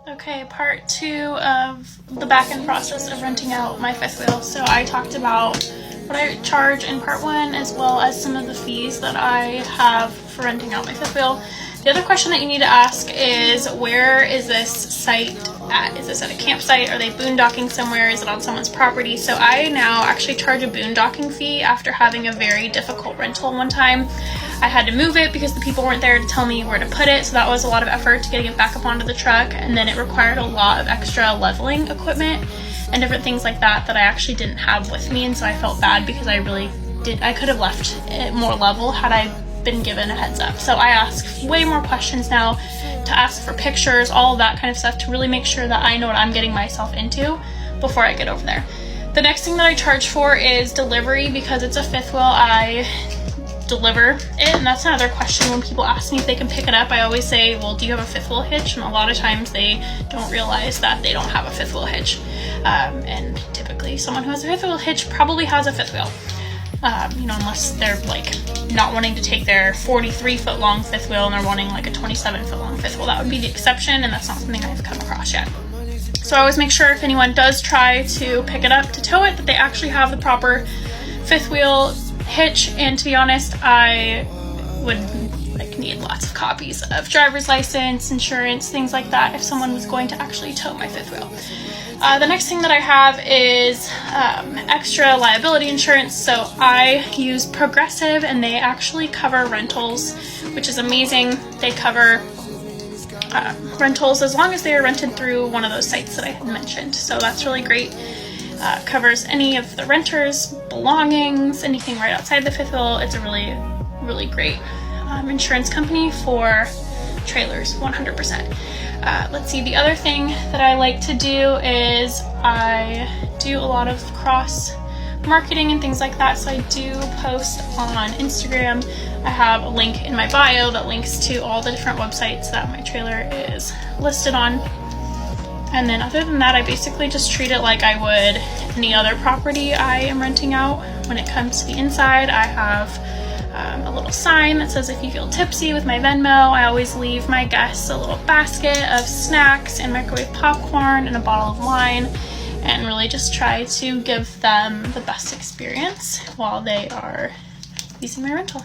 Okay, part 2 of the back-end process of renting out my fifth wheel. So I talked about what I charge in part 1 as well as some of the fees that I have for renting out my fifth wheel. The other question that you need to ask is, where is this site at? Is this at a campsite? Are they boondocking somewhere? Is it on someone's property? So I now actually charge a boondocking fee after having a very difficult rental one time. I had to move it because the people weren't there to tell me where to put it, so that was a lot of effort to getting it back up onto the truck, and then it required a lot of extra leveling equipment and different things like that that I actually didn't have with me, and so I felt bad because I could have left it more level had I been given a heads up. So I ask way more questions now, to ask for pictures, all of that kind of stuff, to really make sure that I know what I'm getting myself into before I get over there. The next thing that I charge for is delivery. Because it's a fifth wheel, I deliver it, and that's another question when people ask me if they can pick it up. I always say, well, do you have a fifth wheel hitch? And a lot of times they don't realize that they don't have a fifth wheel hitch, and typically someone who has a fifth wheel hitch probably has a fifth wheel. Unless they're like not wanting to take their 43-foot long fifth wheel and they're wanting like a 27-foot long fifth wheel. That would be the exception, and that's not something I've come across yet. So I always make sure if anyone does try to pick it up to tow it, that they actually have the proper fifth wheel hitch. And to be honest, I would need lots of copies of driver's license, insurance, things like that if someone was going to actually tow my fifth wheel. The next thing that I have is extra liability insurance. So I use Progressive, and they actually cover rentals, which is amazing. They cover rentals as long as they are rented through one of those sites that I had mentioned. So that's really great. Covers any of the renter's belongings, anything right outside the fifth wheel. It's a really, really great insurance company for trailers, 100%. Let's see, the other thing that I like to do is I do a lot of cross marketing and things like that. So I do post on Instagram. I have a link in my bio that links to all the different websites that my trailer is listed on. And then other than that, I basically just treat it like I would any other property I am renting out. When it comes to the inside, I have a little sign that says, if you feel tipsy, with my Venmo. I always leave my guests a little basket of snacks and microwave popcorn and a bottle of wine, and really just try to give them the best experience while they are using my rental.